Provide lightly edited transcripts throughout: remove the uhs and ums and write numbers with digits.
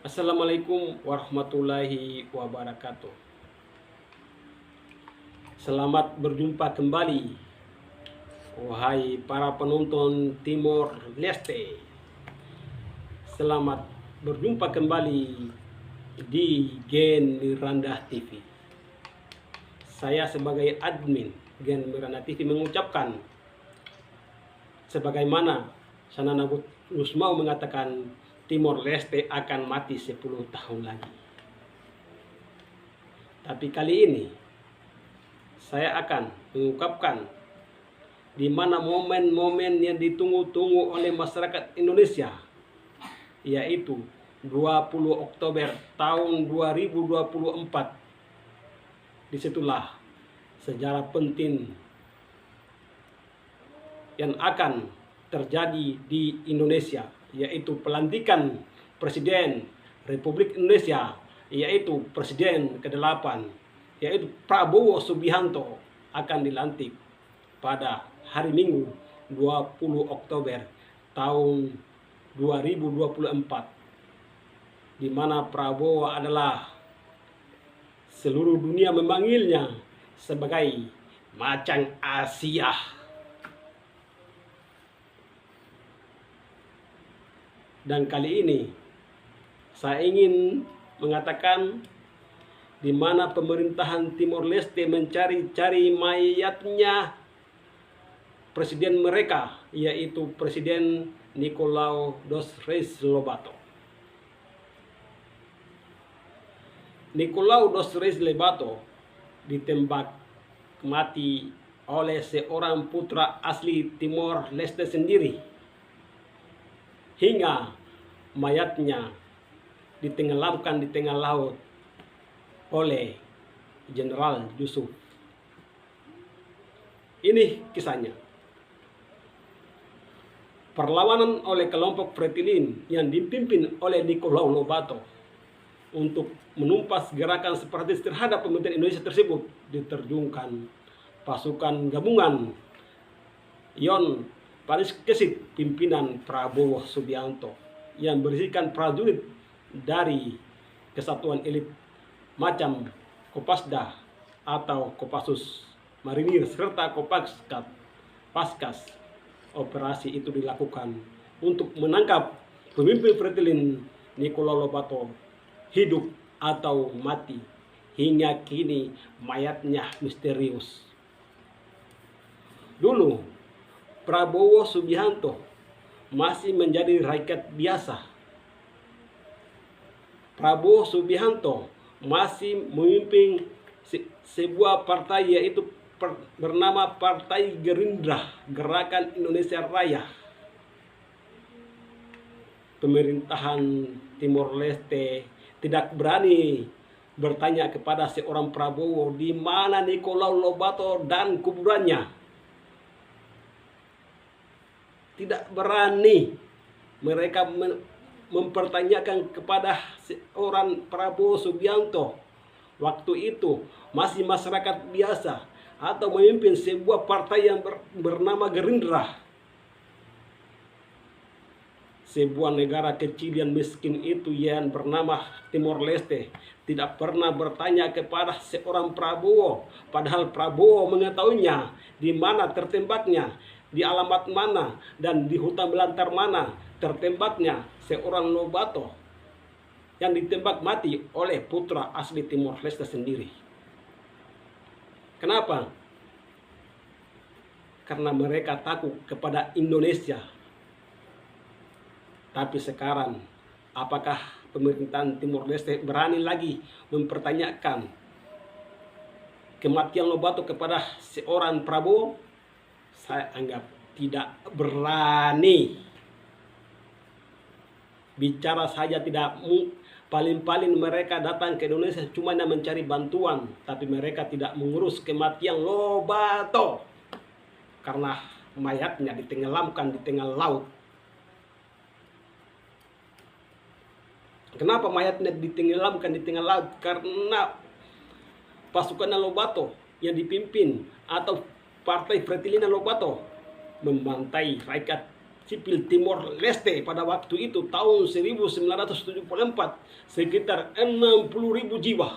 Assalamualaikum warahmatullahi wabarakatuh. Selamat berjumpa kembali, wahai para penonton Timor Leste. Selamat berjumpa kembali di Gen Miranda TV. Saya sebagai admin Gen Miranda TV mengucapkan, sebagaimana Sanana Gus mau mengatakan, Timor Leste akan mati 10 tahun lagi. Tapi kali ini saya akan mengungkapkan di mana momen-momen yang ditunggu-tunggu oleh masyarakat Indonesia, yaitu 20 Oktober tahun 2024. Disitulah sejarah penting yang akan terjadi di Indonesia, yaitu pelantikan Presiden Republik Indonesia, yaitu Presiden ke-8, yaitu Prabowo Subianto akan dilantik pada hari Minggu 20 Oktober tahun 2024, di mana Prabowo adalah seluruh dunia memanggilnya sebagai macan Asia. Dan kali ini saya ingin mengatakan di mana pemerintahan Timor Leste mencari-cari mayatnya presiden mereka, yaitu Presiden Nicolau dos Reis Lobato. Nicolau dos Reis Lobato ditembak mati oleh seorang putra asli Timor Leste sendiri, hingga mayatnya ditenggelamkan di tengah laut oleh Jenderal Yusuf. Ini kisahnya. Perlawanan oleh kelompok Fretilin yang dipimpin oleh Nicolau Lobato untuk menumpas gerakan separatis terhadap pemerintahan Indonesia tersebut diterjunkan pasukan gabungan Yon Paris Kesit pimpinan Prabowo Subianto yang berisikan prajurit dari kesatuan elit macam Kopasda atau Kopassus Marinir serta Paskas. Operasi itu dilakukan untuk menangkap pemimpin Fretilin Nicolau Lobato hidup atau mati. Hingga kini mayatnya misterius. Dulu Prabowo Subianto masih menjadi rakyat biasa. Prabowo Subianto masih memimpin sebuah partai, yaitu bernama Partai Gerindra, Gerakan Indonesia Raya. Pemerintahan Timor Leste tidak berani bertanya kepada seorang Prabowo di mana Nicolau Lobato dan kuburannya. Tidak berani mereka mempertanyakan kepada seorang Prabowo Subianto. Waktu itu masih masyarakat biasa atau memimpin sebuah partai yang bernama Gerindra. Sebuah negara kecil yang miskin itu yang bernama Timor Leste tidak pernah bertanya kepada seorang Prabowo, padahal Prabowo mengetahuinya di mana tertembaknya, di alamat mana, dan di hutan belantara mana tertembaknya seorang Lobato yang ditembak mati oleh putra asli Timor Leste sendiri. Kenapa? Karena mereka takut kepada Indonesia. Tapi sekarang, apakah pemerintahan Timor Leste berani lagi mempertanyakan kematian Lobato kepada seorang Prabowo? Saya anggap tidak berani. Bicara saja tidak, paling-paling mereka datang ke Indonesia cuma mencari bantuan, tapi mereka tidak mengurus kematian Lobato karena mayatnya ditenggelamkan di tengah laut. Kenapa mayatnya ditenggelamkan di tengah laut? Karena pasukan Lobato yang dipimpin atau Partai Fretilin Lobato membantai rakyat sipil Timor Leste pada waktu itu tahun 1974 sekitar 60.000 jiwa.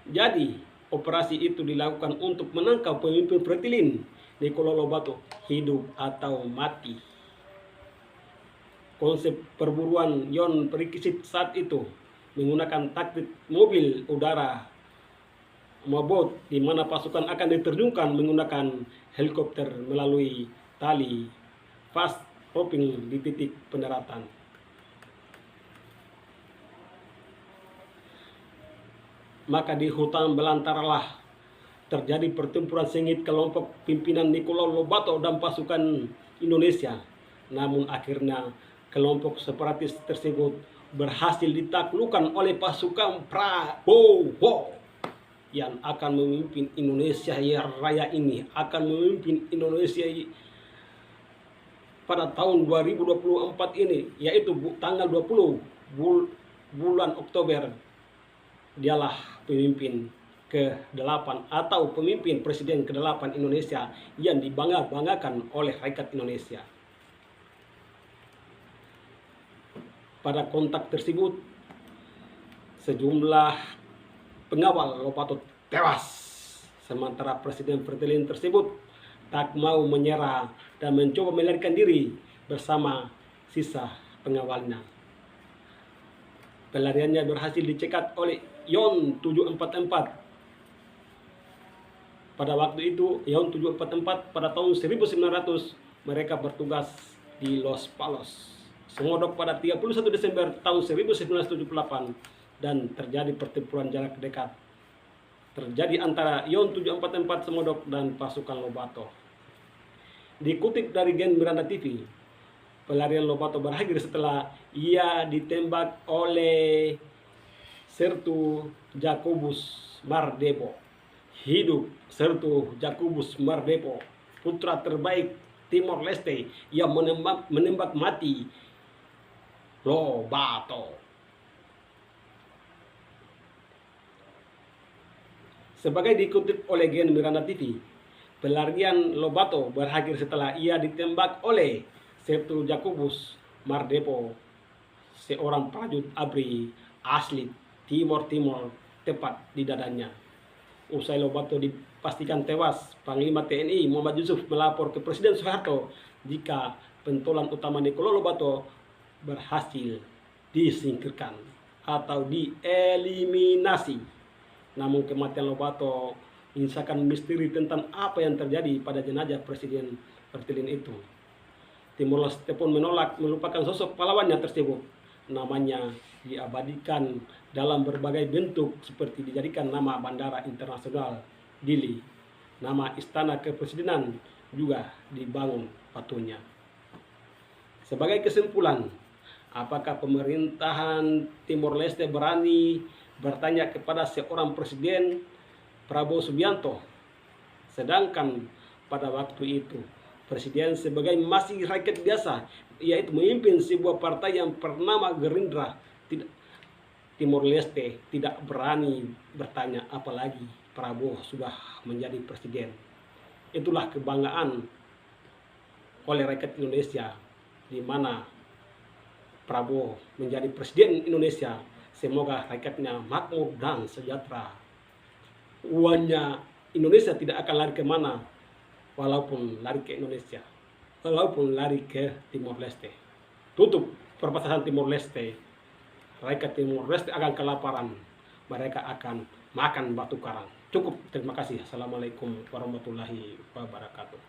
Jadi operasi itu dilakukan untuk menangkap pemimpin Fretilin Nicolau Lobato, hidup atau mati. Konsep perburuan Yon Perikisit saat itu menggunakan taktik mobil udara mabot, di mana pasukan akan diterjunkan menggunakan helikopter melalui tali fast roping di titik pendaratan. Maka di hutan belantaralah terjadi pertempuran sengit kelompok pimpinan Nicolau Lobato dan pasukan Indonesia. Namun akhirnya kelompok separatis tersebut berhasil ditaklukkan oleh pasukan Prabowo yang akan memimpin Indonesia Raya ini, akan memimpin Indonesia pada tahun 2024 ini, yaitu tanggal 20 bulan Oktober. Dialah pemimpin ke-8 atau pemimpin presiden ke-8 Indonesia yang dibangga-banggakan oleh rakyat Indonesia. Pada kontak tersebut, sejumlah pengawal Lobato tewas, sementara Presiden Fretilin tersebut tak mau menyerah dan mencoba melarikan diri bersama sisa pengawalnya. Pelariannya berhasil dicegat oleh Yon 744. Pada waktu itu, Yon 744 pada tahun 1900 mereka bertugas di Los Palos, Semodok pada 31 Desember tahun 1978 dan terjadi pertempuran jarak dekat terjadi antara Yon 744 Semodok dan pasukan Lobato. Dikutip dari Gen Miranda TV, pelarian Lobato berakhir setelah ia ditembak oleh Sertu Jacobus Mardepo. Hidup Sertu Jacobus Mardepo, putra terbaik Timor Leste yang menembak mati Lobato. Sebagai dikutip oleh Gen Miranda TV, pelarian Lobato berakhir setelah ia ditembak oleh Sertu Jacobus Mardepo, seorang prajurit ABRI asli Timor Timur, tepat di dadanya. Usai Lobato dipastikan tewas, Panglima TNI Muhammad Yusuf melapor ke Presiden Soeharto jika pentolan utama Nicolau Lobato berhasil disingkirkan atau dieliminasi. Namun kematian Lobato menyisakan misteri tentang apa yang terjadi pada jenazah Presiden Fretilin itu. Timor Leste pun menolak melupakan sosok pahlawannya tersebut. Namanya diabadikan dalam berbagai bentuk seperti dijadikan nama Bandara Internasional Dili. Nama Istana Kepresidenan juga dibangun patunya. Sebagai kesimpulan, apakah pemerintahan Timor Leste berani bertanya kepada seorang presiden, Prabowo Subianto, sedangkan pada waktu itu presiden sebagai masih rakyat biasa, yaitu memimpin sebuah partai yang bernama Gerindra, Timor Leste tidak berani bertanya, apalagi Prabowo sudah menjadi presiden. Itulah kebanggaan oleh rakyat Indonesia, di mana Prabowo menjadi presiden Indonesia. Semoga rakyatnya makmur dan sejahtera. Uangnya Indonesia tidak akan lari kemana, walaupun lari ke Indonesia, walaupun lari ke Timor Leste. Tutup perbatasan Timor Leste, rakyat Timor Leste akan kelaparan, mereka akan makan batu karang. Cukup, terima kasih. Assalamualaikum warahmatullahi wabarakatuh.